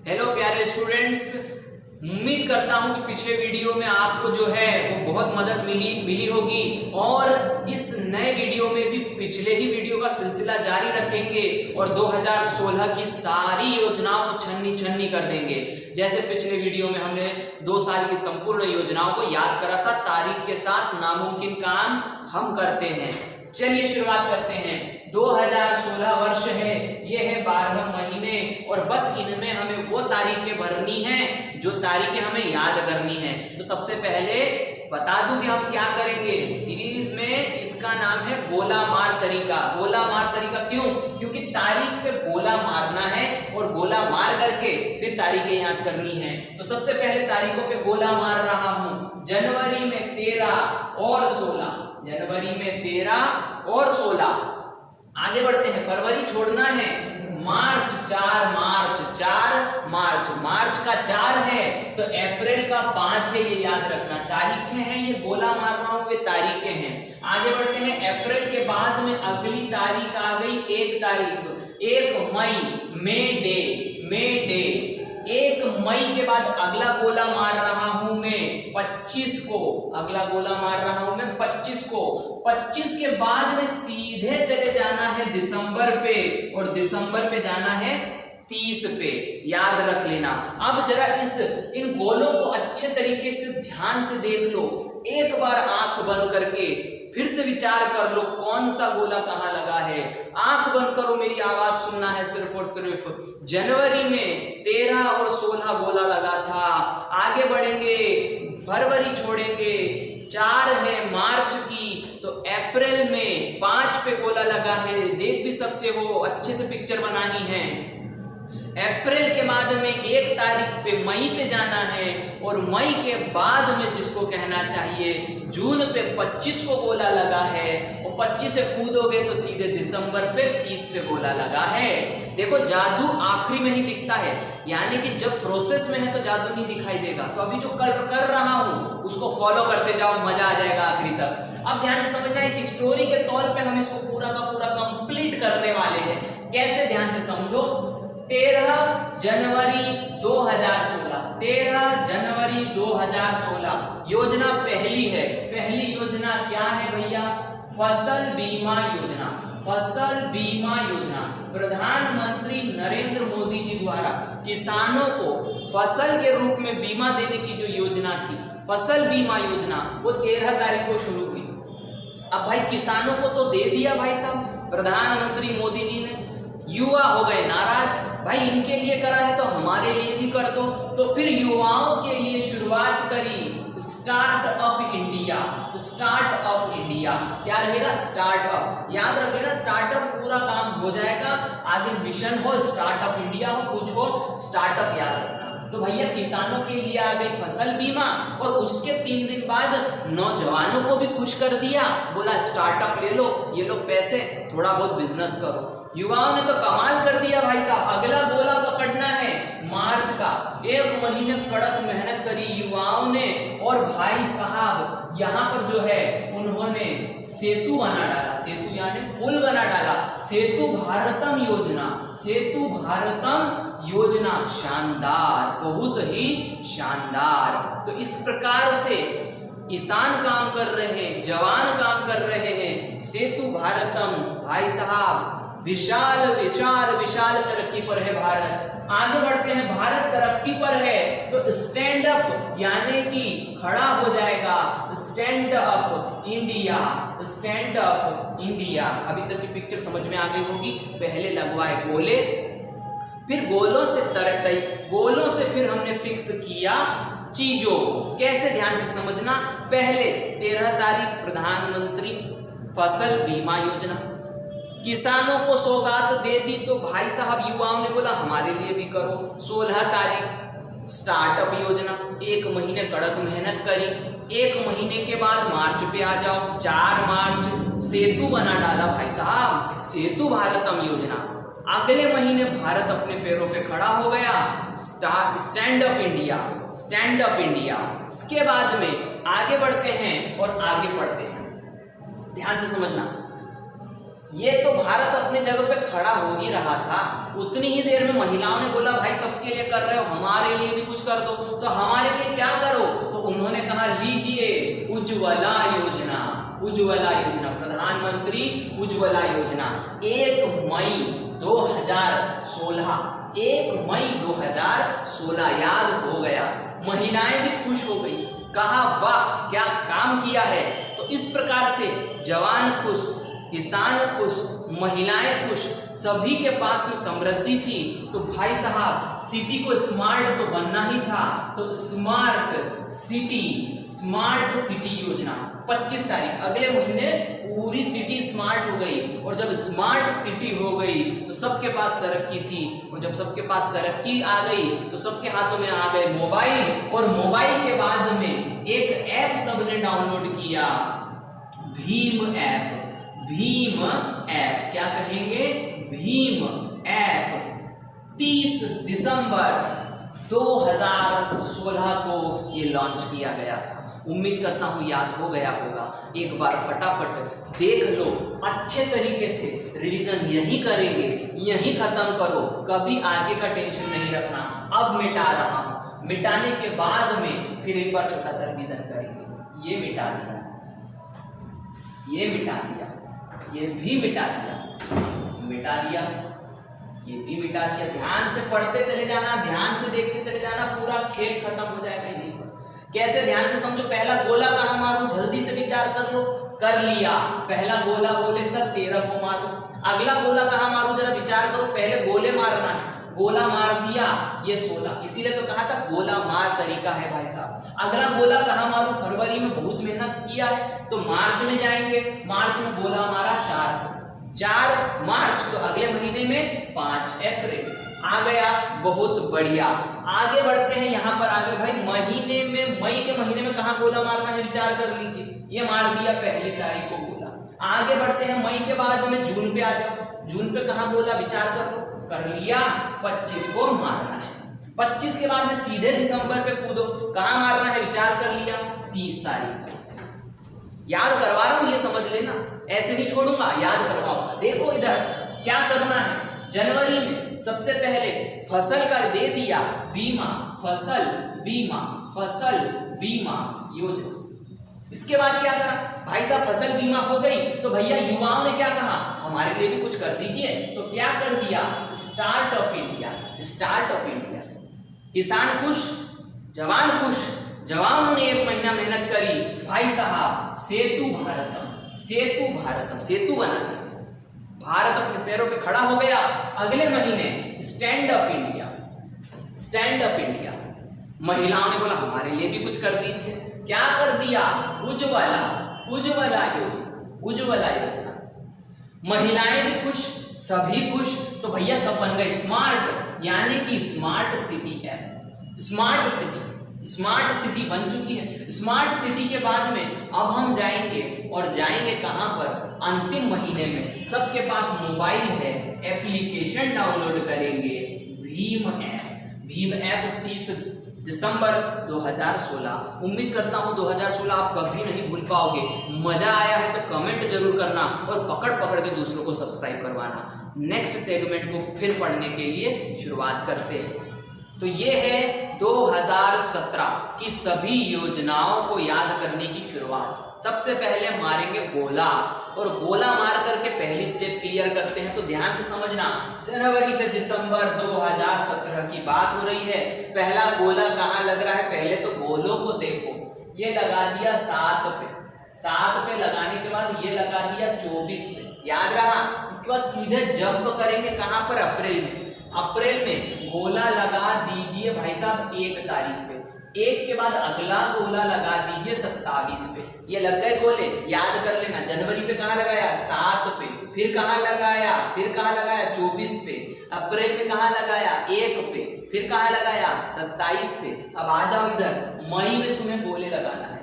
Hello प्यारे students, उम्मीद करता हूं कि पिछले वीडियो में आपको जो है वो बहुत मदद मिली होगी और इस नए वीडियो में भी पिछले ही वीडियो का सिलसिला जारी रखेंगे और 2016 की सारी योजनाओं को छन्नी छन्नी कर देंगे। जैसे पिछले वीडियो में हमने 2 साल की संपूर्ण योजनाओं को याद करा था, तारीख के साथ नामुमकिन काम हम करते हैं। चलिए शुरुआत करते हैं। 2016 वर्ष है, ये है 12 महीने और बस इनमें हमें वो तारीखें भरनी है जो तारीखें हमें याद करनी है। तो सबसे पहले बता दूं कि हम क्या करेंगे। सीरीज में इसका नाम है गोला मार तरीका। गोला मार तरीका क्यों? क्योंकि तारीख पे गोला मारना है और गोला मार करके फिर तारीखें याद करनी है। तो सबसे पहले तारीखों पे गोला मार रहा हूं। जनवरी में 13 और 16, जनवरी में 13 और 16। आगे बढ़ते हैं, फरवरी छोड़ना है। मार्च 4 मार्च का 4 है तो अप्रैल का 5 है, ये याद रखना। तारीखें हैं, ये गोला मार रहा हूं, वे तारीखें हैं। आगे बढ़ते हैं, अप्रैल के बाद में अगली तारीख आ गई 1 तारीख, 1 मई, मे डे। 1 मई के बाद अगला गोला मार रहा हूं मैं 25 को, अगला गोला मार रहा हूं मैं 25 को। 25 के बाद में सीधे चले जाना है दिसंबर पे और दिसंबर पे जाना है 30 पे, याद रख लेना। अब जरा इन गोलों को अच्छे तरीके से ध्यान से देख लो। एक बार आंख बंद करके फिर से विचार कर लो कौन सा गोला कहाँ लगा है। आंख बंद करो, मेरी आवाज सुनना है सिर्फ और सिर्फ। जनवरी में 13 और 16 गोला लगा था। आगे बढ़ेंगे, फरवरी छोड़ेंगे, 4 है मार्च की, तो अप्रैल में 5 पे गोला लगा है, देख भी सकते हो, अच्छे से पिक्चर बनानी है। अप्रैल के बाद में 1 तारीख पे मई पे जाना है और मई के बाद में जिसको कहना चाहिए जून पे 25 को गोला लगा है और 25 से कूदोगे तो सीधे दिसंबर पे 30 पे गोला लगा है। देखो जादू आखिरी में ही दिखता है, यानी कि जब प्रोसेस में है तो जादू नहीं दिखाई देगा। तो अभी जो कर रहा हूं उसको फॉलो करते जाओ, मजा आ जाएगा आखिरी तक। अब ध्यान से समझना है कि स्टोरी के तौर पे हम इसको पूरा का पूरा कंप्लीट करने वाले हैं। कैसे, ध्यान से समझो। 13 जनवरी 2016, 13 जनवरी 2016 योजना पहली है। पहली योजना क्या है भैया? फसल बीमा योजना। फसल बीमा योजना प्रधानमंत्री नरेंद्र मोदी जी द्वारा किसानों को फसल के रूप में बीमा देने की जो योजना थी, फसल बीमा योजना, वो 13 तारीख को शुरू हुई। अब भाई किसानों को तो दे दिया भाई साहब प्रधानमंत्री मोदी जी ने, युवा हो गए नाराज, भाई इनके लिए करा है तो हमारे लिए भी कर दो। तो फिर युवाओं के लिए शुरुआत करी स्टार्टअप इंडिया। स्टार्टअप इंडिया क्या रहेगा? स्टार्टअप, याद रख लेना। स्टार्टअप पूरा काम हो जाएगा, आगे मिशन हो स्टार्टअप इंडिया हो, कुछ हो स्टार्टअप, याद रखना। तो भैया किसानों के लिए आ गई फसल बीमा और उसके 3 दिन बाद नौजवानों को भी खुश कर दिया, बोला स्टार्टअप ले लो, ये लो पैसे, थोड़ा बहुत बिजनेस करो। युवाओं ने तो कमाल कर दिया भाई साहब। अगला गोला पकड़ना है मार्च का। 1 महीने कड़क मेहनत करी युवाओं ने और भाई साहब यहाँ पर जो है उन्होंने सेतु बना डाला, सेतु यानी पुल बना डाला। सेतु भारतम योजना, सेतु भारतम योजना, शानदार, बहुत ही शानदार। तो इस प्रकार से किसान काम कर रहे हैं, जवान काम कर रहे हैं। सेतु भारतम भाई साहब विशाल विशाल विशाल तरक्की पर है भारत। आगे बढ़ते हैं, भारत तरक्की पर है तो स्टैंड अप यानी कि खड़ा हो जाएगा। Stand up India, stand up India. अभी तक की पिक्चर समझ में आ गई होगी। पहले लगवाए गोले, फिर गोलों से फिर हमने फिक्स किया चीजों को। कैसे, ध्यान से समझना। पहले 13 तारीख प्रधानमंत्री फसल बीमा योजना, किसानों को सौगात दे दी तो भाई साहब युवाओं ने बोला हमारे लिए भी करो। 16 तारीख स्टार्टअप योजना, 1 महीने कड़क मेहनत करी। 1 महीने के बाद मार्च पे आ जाओ, 4 मार्च सेतु बना डाला भाई साहब, सेतु भारतम योजना। अगले महीने भारत अपने पैरों पे खड़ा हो गया, stand up India, stand up India. इसके बाद में आगे बढ़ते हैं और आगे बढ़ते हैं। ध्यान से समझना, ये तो भारत अपने जगह पे खड़ा हो ही रहा था, उतनी ही देर में महिलाओं ने बोला भाई सबके लिए कर रहे हो, हमारे लिए भी कुछ कर दो। तो हमारे लिए क्या करो? तो उन्होंने कहा लीजिए उज्ज्वला योजना, उज्ज्वला योजना, प्रधानमंत्री उज्ज्वला योजना। 1 मई 2016, 1 मई 2016 याद हो गया। महिलाएं भी खुश हो गई, कहा वाह क्या काम किया है। तो इस प्रकार से जवान खुश, किसान खुश, महिलाएं खुश, सभी के पास में समृद्धि थी। तो भाई साहब सिटी को स्मार्ट तो बनना ही था, तो स्मार्ट सिटी योजना 25 तारीख अगले महीने पूरी सिटी स्मार्ट हो गई। और जब स्मार्ट सिटी हो गई तो सबके पास तरक्की थी, और जब सबके पास तरक्की आ गई तो सबके हाथों में आ गए मोबाइल। और मोबाइल के बाद में एक ऐप सबने डाउनलोड किया, भीम ऐप। भीम ऐप क्या कहेंगे? भीम ऐप 30 दिसंबर 2016 को ये लॉन्च किया गया था। उम्मीद करता हूं याद हो गया होगा। एक बार फटाफट देख लो, अच्छे तरीके से रिवीजन यही करेंगे, यही खत्म करो, कभी आगे का टेंशन नहीं रखना। अब मिटा रहा हूं, मिटाने के बाद में फिर एक बार छोटा सा रिवीजन करेंगे। ये मिटा दिया, ये मिटा दिया, ये भी मिटा दिया, मिटा दिया, ये भी मिटा दिया। ध्यान से पढ़ते चले जाना, ध्यान से देखते चले जाना, पूरा खेल खत्म हो जाएगा यहीं पर। कैसे? ध्यान से समझो। पहला गोला कहाँ मारूं? जल्दी से विचार कर लो। कर लिया, पहला गोला बोले सर 13 को मारो। अगला गोला कहाँ मारूं? जरा विचार करो। पहले गोले मारना है, गोला मार दिया, ये 16, इसीलिए तो कहा था गोला मार तरीका है भाई साहब। अगला गोला कहाँ मारूं? फरवरी में बहुत मेहनत किया है तो मार्च में जाएंगे। मार्च में गोला मारा 4 मार्च, तो अगले महीने में 5 अप्रैल आ गया। बहुत बढ़िया, आगे बढ़ते हैं। यहाँ पर आगे भाई महीने में, मई के महीने में कहाँ गोला मारना है विचार कर लीजिए। ये मार दिया 1 तारीख को गोला। आगे बढ़ते हैं, मई के बाद में जून पे आ जाओ। जून पे कहाँ गोला विचार कर लो, कर लिया 25 को मारना है। 25 के बाद में सीधे दिसंबर पे कूदो, कहाँ मारना है विचार कर लिया 30 तारीख। याद करवा रहा हूं, ये समझ लेना, ऐसे नहीं छोड़ूंगा, याद करवाऊंगा। देखो इधर क्या करना है। जनवरी में सबसे पहले फसल का दे दिया बीमा, फसल बीमा, फसल बीमा योजना। इसके बाद क्या करा भाई साहब? फसल बीमा हो गई तो भैया युवाओं ने क्या कहा? हमारे लिए भी कुछ कर दीजिए। तो क्या कर दिया? Startup India, startup India. किसान खुश, जवान खुश। जवानों ने 1 महीना मेहनत करी भाई साहब, सेतु भारतम, सेतु भारतम, सेतु बना दिया। भारत अपने पैरों पे खड़ा हो गया। अगले महीने stand up India, stand up India. महिलाओं ने बोला हमारे लिए भी कुछ कर दीजिए। क्या कर दिया? उज्ज्वला, उज्ज्वला योजना, उज्ज्वला योजना। महिलाएं भी खुश, सभी खुश। तो भैया सब बन गए स्मार्ट, यानी कि smart city app. Smart city, smart city बन चुकी है। स्मार्ट सिटी के बाद में अब हम जाएंगे, और जाएंगे कहां पर? अंतिम महीने में सबके पास मोबाइल है, एप्लीकेशन डाउनलोड करेंगे, भीम ऐप। भीम ऐप 30 दिसंबर 2016। उम्मीद करता हूं 2016 आप कभी नहीं भूल पाओगे। मजा आया है तो कमेंट जरूर करना, और पकड़ पकड़ के दूसरों को सब्सक्राइब करवाना। नेक्स्ट सेगमेंट को फिर पढ़ने के लिए शुरुआत करते हैं। तो ये है 2017 की सभी योजनाओं को याद करने की शुरुआत। सबसे पहले मारेंगे गोला, और गोला मार करके पहली स्टेप क्लियर करते हैं। तो ध्यान से समझना, जनवरी से दिसंबर 2017 की बात हो रही है। पहला गोला कहाँ लग रहा है? पहले तो गोलों को देखो। ये लगा दिया 7 पे, 7 पे लगाने के बाद ये लगा दिया 24 पे, याद रहा। इसके बाद सीधे जंप करेंगे कहाँ पर? अप्रैल में। अप्रैल में गोला लगा दीजिए भाई साहब 1 तारीख पे। 1 के बाद अगला गोला लगा दीजिए 27 पे। ये लग गए गोले, याद कर लेना। जनवरी पे कहाँ लगाया? 7 पे। फिर कहाँ लगाया? फिर कहाँ लगाया? 24 पे। अप्रैल में कहाँ लगाया? 1 पे। फिर कहाँ लगाया? 27 पे। अब आ जाओ इधर, मई में तुम्हें गोले लगाना है।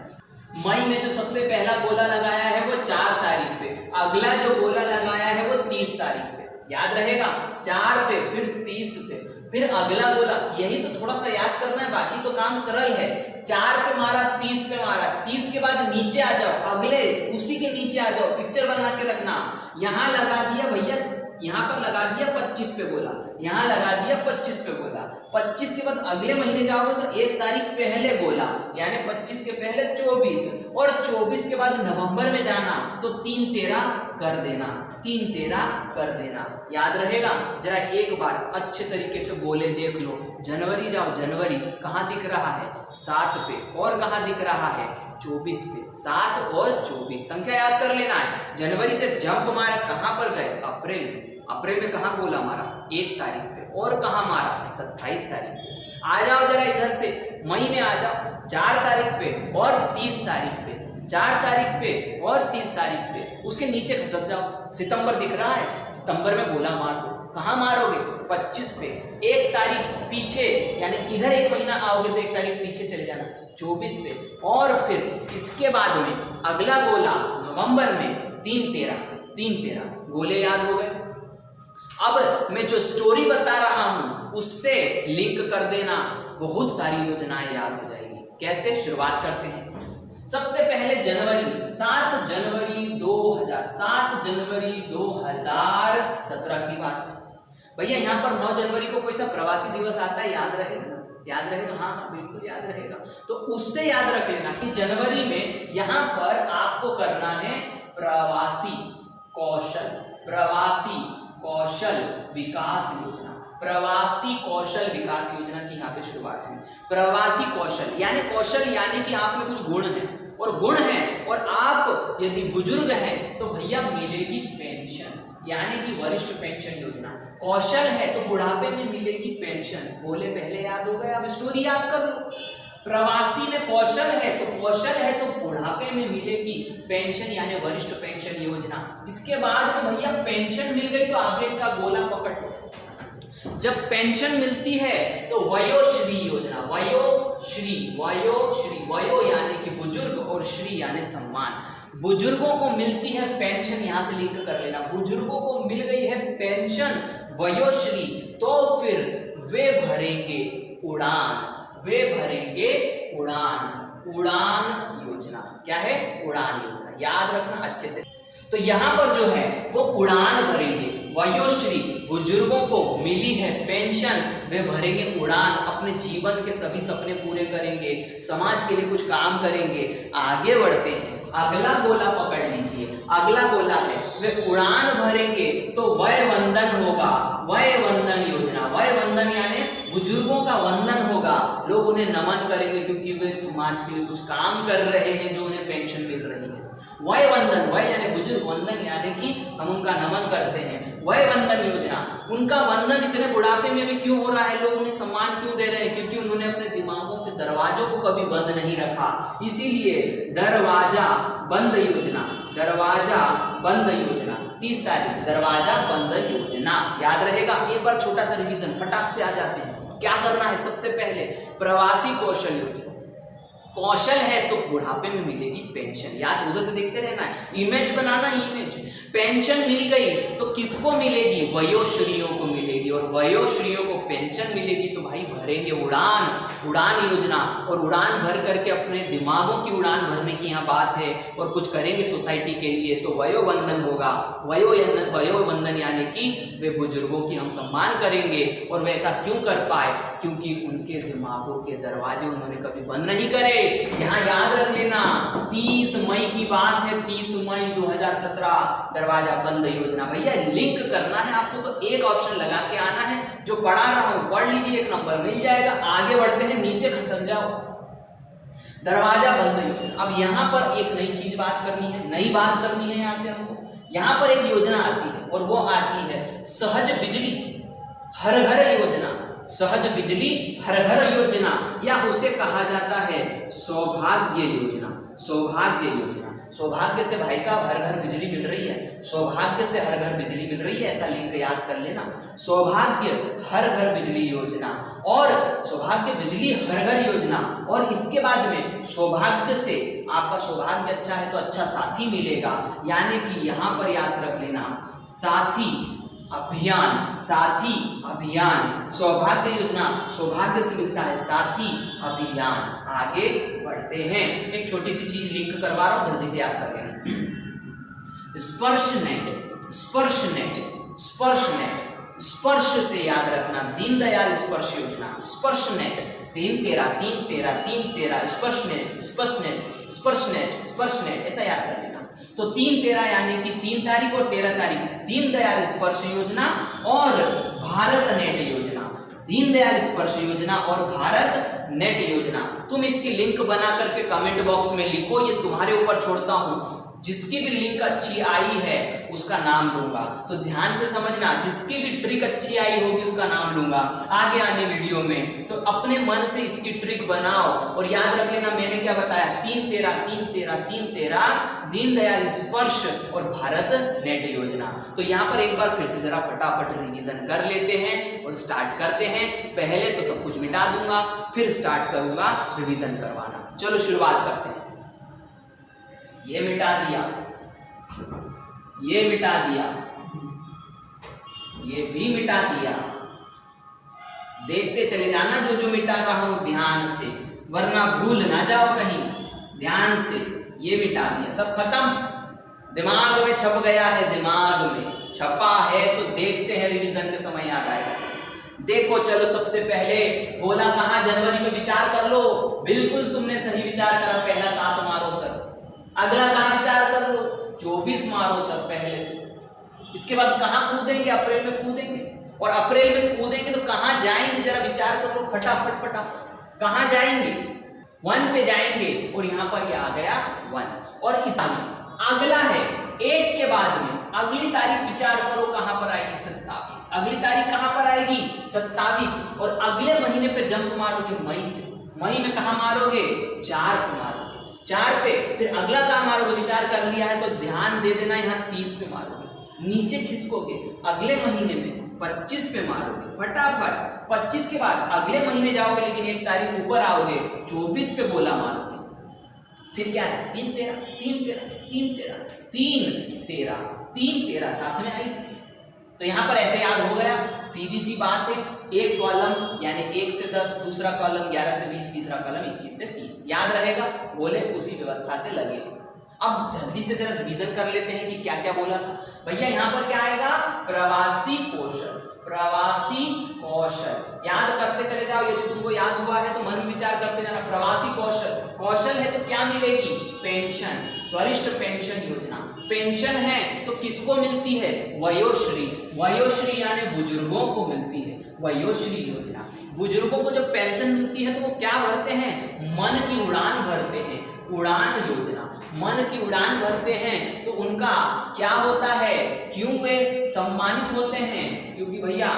मई में जो सबसे पहला गोला लगाया है वो 4 तारीख पे। अगला जो गोला लगाया है वो 30 तारीख पे, याद रहेगा। 4 पे, फिर 30 पे, फिर अगला गोला। यही तो थोड़ा सा याद करना है, बाकी तो काम सरल है। 4 पे मारा, 30 पे मारा, 30 के बाद नीचे आ जाओ, अगले उसी के नीचे आ जाओ, पिक्चर बना के रखना। यहाँ लगा दिया भैया, यहाँ पर लगा दिया 25 पे गोला, यहाँ लगा दिया 25 पे गोला, 25 के बाद अगले महीने जाओगे तो 1 तारीख पहले गोला, यानी 25 के पहले 24, और 24 के बाद नवंबर में जाना तो 3-13 कर देना, 3-13 कर देना। याद रहेगा? जरा एक बार अच्छे तरीके से गोले देख लो। जनवरी जाओ, जनवरी कहाँ दिख रहा है? 7 पे, और कहाँ दिख रहा है? 24 पे। 7 और 24 संख्या याद कर लेना है। जनवरी से जंप मारा, कहाँ पर गए? अप्रैल। अप्रैल में कहाँ गोला मारा? 1 तारीख पे, और कहाँ मारा? 27 तारीख पे। आ जाओ जरा इधर से मई में आ जाओ, 4 तारीख पे और 30 तारीख पे, 4 तारीख पे और 30 तारीख पे। उसके नीचे खसक जाओ, सितंबर दिख रहा है, सितंबर में गोला मार दो। कहाँ मारोगे? 25 पे। 1 तारीख पीछे, यानी इधर 1 महीना आओगे तो 1 तारीख पीछे चले जाना, 24 पे। और फिर इसके बाद में अगला गोला नवंबर में 3-13 गोले याद हो गए। अब मैं जो स्टोरी बता रहा हूं उससे लिंक कर देना, बहुत सारी योजनाएं याद हो जाएगी। कैसे? शुरुआत करते हैं। सबसे पहले जनवरी, 7 जनवरी 2017 की बात है भैया। यहाँ पर 9 जनवरी को कोई सा प्रवासी दिवस आता है, याद रहेगा ना? याद रहेगा? हाँ, बिल्कुल याद रहेगा। तो उससे याद रख लेना कि जनवरी में यहाँ पर आपको करना है प्रवासी कौशल विकास योजना। प्रवासी कौशल विकास योजना की यहाँ पे शुरुआत हुई। प्रवासी कौशल यानी कि आप में कुछ गुण है, और गुण है और आप यदि बुजुर्ग हैं तो भैया मिलेगी पेंशन, यानी कि वरिष्ठ पेंशन योजना। कौशल है तो बुढ़ापे में मिलेगी पेंशन। बोले पहले याद हो गया, अब स्टोरी याद कर लो। प्रवासी में कौशल है तो बुढ़ापे में मिलेगी पेंशन, यानी वरिष्ठ पेंशन योजना। इसके बाद में भैया पेंशन मिल गई तो आगे का गोला पकड़ लो। जब पेंशन मिलती है तो वयोश्री योजना, वयो यानी कि बुजुर्ग और श्री यानी सम्मान। बुजुर्गों को मिलती है पेंशन, यहां से लिंक कर लेना। बुजुर्गों को मिल गई है पेंशन वयोश्री, तो फिर वे भरेंगे उड़ान योजना। क्या है? उड़ान योजना। याद रखना अच्छे से। तो यहाँ पर जो है वो उड़ान भरेंगे। वयोश्री, बुजुर्गों को मिली है पेंशन, वे भरेंगे उड़ान, अपने जीवन के सभी सपने पूरे करेंगे, समाज के लिए कुछ काम करेंगे। आगे बढ़ते हैं, अगला गोला पकड़ लीजिए। अगला गोला है वे उड़ान भरेंगे तो वय वंदन होगा, वय वंदन योजना। वय वंदन यानी बुजुर्गों का वंदन होगा, लोग उन्हें नमन करेंगे क्योंकि वे समाज के लिए कुछ काम कर रहे हैं जो उन्हें पेंशन मिल रही है। वय वंदन, वय यानी बुजुर्ग, वंदन यानी कि हम उनका नमन करते हैं। वय वंदन योजना, उनका वंदन इतने बुढ़ापे में भी क्यों हो रहा है, लोग उन्हें सम्मान क्यों दे रहे हैं? क्योंकि उन्होंने अपने दिमागों के दरवाजों को कभी बंद नहीं रखा, इसीलिए दरवाजा बंद योजना। 30 तारीख दरवाजा बंद योजना। याद रहेगा? एक बार छोटा सा रिवीजन, फटाक से आ जाते हैं। क्या करना है? सबसे पहले प्रवासी कौशल योजना। कौशल है तो बुढ़ापे में मिलेगी पेंशन। याद उधर से देखते रहना है, इमेज बनाना। इमेज पेंशन मिल गई तो किसको मिलेगी? वयोश्रियों को मिलेगी, और वयोश्रियों को पेंशन मिलेगी तो भाई भरेंगे उड़ान योजना। और उड़ान भर करके अपने दिमागों की उड़ान भरने की यहाँ बात है, और कुछ करेंगे सोसाइटी के लिए तो वयोवंदन होगा। वयोवंदन यानी कि वे बुजुर्गों की हम सम्मान करेंगे। और वैसा क्यों कर पाए? क्योंकि उनके दिमागों के दरवाजे उन्होंने कभी बंद नहीं करे। यहाँ याद रख लेना, 30 मई की बात है, 30 मई 2017 दरवाजा बंद योजना। भैया लिंक करना है आपको तो एक ऑप्शन लगा के आना है, जो पढ़ा रहा हूं पढ़ लीजिए, 1 नंबर मिल जाएगा। आगे बढ़ते हैं, नीचे खसक जाओ, दरवाजा बंद योजना। अब यहाँ पर एक नई चीज बात करनी है, नई बात करनी है यहाँ से हमको। यहाँ पर एक योजना आती है और वो आती है सहज बिजली हर घर योजना। सहज बिजली हर घर योजना, या उसे कहा जाता है सौभाग्य योजना। सौभाग्य से भाई साहब हर घर बिजली मिल रही है, सौभाग्य से हर घर बिजली मिल रही है, ऐसा लिंक याद कर लेना। सौभाग्य हर घर बिजली योजना, और सौभाग्य बिजली हर घर योजना। और इसके बाद में सौभाग्य से आपका सौभाग्य अच्छा है तो अच्छा साथी मिलेगा, यानी कि यहाँ पर याद रख लेना साथी अभियान। सौभाग्य योजना, सौभाग्य से मिलता है साथी अभियान। आगे बढ़ते हैं, एक छोटी सी चीज लिंक करवा रहा हूं, जल्दी से याद कर लेना। स्पर्श नेट स्पर्श से याद रखना, दीनदयाल स्पर्श योजना, स्पर्श नेट, 3-13 स्पर्श नेट ऐसा याद कर लेना। तो 3-13 यानी कि 3 तारीख और 13 तारीख दीनदयाल स्पर्श योजना और भारत नेट योजना, दीनदयाल स्पर्श योजना और भारत नेट योजना। तुम इसकी लिंक बना करके कमेंट बॉक्स में लिखो, ये तुम्हारे ऊपर छोड़ता हूं। जिसकी भी लिंक अच्छी आई है उसका नाम लूंगा, तो ध्यान से समझना, जिसकी भी ट्रिक अच्छी आई होगी उसका नाम लूंगा आगे आने वीडियो में। तो अपने मन से इसकी ट्रिक बनाओ और याद रख लेना मैंने क्या बताया, 3-13 दीनदयाल स्पर्श और भारत नेट योजना। तो यहाँ पर एक बार फिर से जरा फटाफट रिवीजन कर लेते हैं और स्टार्ट करते हैं। पहले तो सब कुछ मिटा दूंगा, फिर स्टार्ट करूंगा रिवीजन करवाना। चलो शुरुआत करते हैं। ये मिटा दिया, ये मिटा दिया, ये भी मिटा दिया। देखते चले जाना जो जो मिटा रहा हूं ध्यान से, वरना भूल ना जाओ कहीं। ध्यान से, ये मिटा दिया, सब खत्म। दिमाग में छप गया है, दिमाग में छपा है तो देखते हैं रिवीजन के समय याद आएगा। देखो चलो, सबसे पहले बोला कहां, जनवरी में विचार कर लो। बिल्कुल तुमने सही विचार करा, पहला 7 मारो सर। अगला कहां विचार कर लो, 24 मारो सर पहले तो। इसके बाद कहां कूदेंगे, अप्रैल में कूदेंगे, और अप्रैल में कूदेंगे तो कहां जाएंगे, जरा विचार कर लो फटाफट फटाफट। कहां जाएंगे, 1 पे जाएंगे और यहां पर ये आ गया 1। और इस अगला है 8 के बाद में अगली तारीख विचार करो कहां पर आएगी, 27। अगली तारीख कहां पर आएगी, 27। और अगले महीने पे जंप मारोगे, मई पे। मई में कहां मारोगे, 4 पे मारोगे, 4 पे। फिर अगला कहां मारोगे, विचार कर लिया है तो ध्यान दे देना, यहाँ 30 पे मारोगे। नीचे खिसकोगे, अगले महीने में 25 पे मारोगे फटाफट। 25 के बाद अगले महीने जाओगे, लेकिन 1 तारीख ऊपर आओगे, 24 पे बोला मारोगे। फिर क्या है, 3-13 साथ में आई। तो यहां पर ऐसे याद हो गया, सीधी सी बात है। एक कॉलम यानी 1 से 10, दूसरा कॉलम 11 से 20, तीसरा कॉलम 21 से 30, याद रहेगा। बोले उसी व्यवस्था से लगे। अब जल्दी से जरा रिवीजन कर लेते हैं कि क्या क्या बोला था भैया। यहाँ पर क्या आएगा, प्रवासी कौशल, प्रवासी कौशल याद करते चले जाओ। यदि तुमको याद हुआ है तो मन में विचार करते जाना। प्रवासी कौशल, कौशल है तो क्या मिलेगी, पेंशन, वरिष्ठ पेंशन योजना। पेंशन है तो किसको मिलती है, वयोश्री, वयोश्री यानी बुजुर्गों को मिलती है वयोश्री योजना। बुजुर्गों को जब पेंशन मिलती है तो वो क्या भरते हैं, मन की उड़ान भरते हैं, उड़ान योजना। मन की उड़ान भरते हैं तो उनका क्या होता है, क्यों वे सम्मानित होते हैं, क्योंकि भैया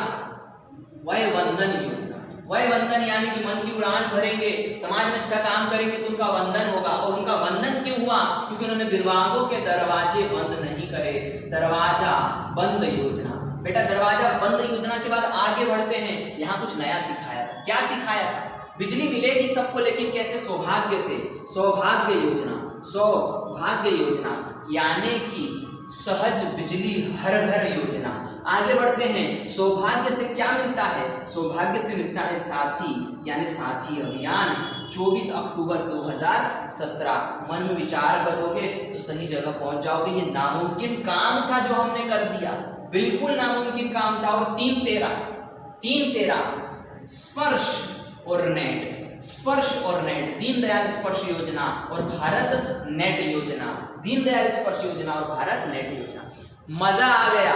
वय वंदन योजना। वय वंदन यानी कि मन की उड़ान भरेंगे, समाज में अच्छा काम करेंगे तो उनका वंदन होगा। और उनका वंदन क्यों हुआ, क्योंकि उन्होंने दिव्यांगों के दरवाजे बंद नहीं करे, दरवाजा बंद योजना। बेटा दरवाजा बंद योजना के बाद आगे बढ़ते हैं। यहाँ कुछ नया सिखाया था, क्या सिखाया था, बिजली मिलेगी सबको, लेकिन कैसे, सौभाग्य से। सौभाग्य योजना, सौभाग्य योजना यानी कि सहज बिजली हर घर योजना। आगे बढ़ते हैं, सौभाग्य से क्या मिलता है, सौभाग्य से मिलता है साथी यानी साथी अभियान। 24 अक्टूबर 2017। मन में विचार करोगे तो सही जगह पहुंच जाओगे। ये नामुमकिन काम था जो हमने कर दिया, बिल्कुल नामुमकिन काम था। और 3-13 स्पर्श और नेट, स्पर्श और नेट, दीनदयाल स्पर्श योजना और भारत नेट योजना, दीनदयाल स्पर्श योजना और भारत नेट योजना। मजा आ गया,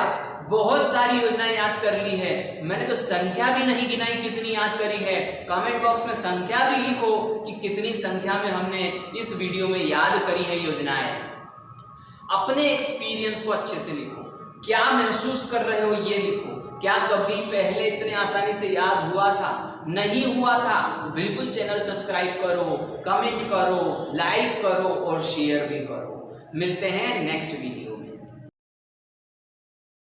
बहुत सारी योजनाएं याद कर ली है मैंने, तो संख्या भी नहीं गिनाई कितनी याद करी है। कमेंट बॉक्स में संख्या भी लिखो कि कितनी संख्या में हमने इस वीडियो में याद करी है योजनाएं। अपने एक्सपीरियंस को अच्छे से लिखो, क्या महसूस कर रहे हो ये लिखो। क्या कभी पहले इतने आसानी से याद हुआ था, नहीं हुआ था, तो बिल्कुल चैनल सब्सक्राइब करो, कमेंट करो, लाइक करो और शेयर भी करो। मिलते हैं नेक्स्ट वीडियो।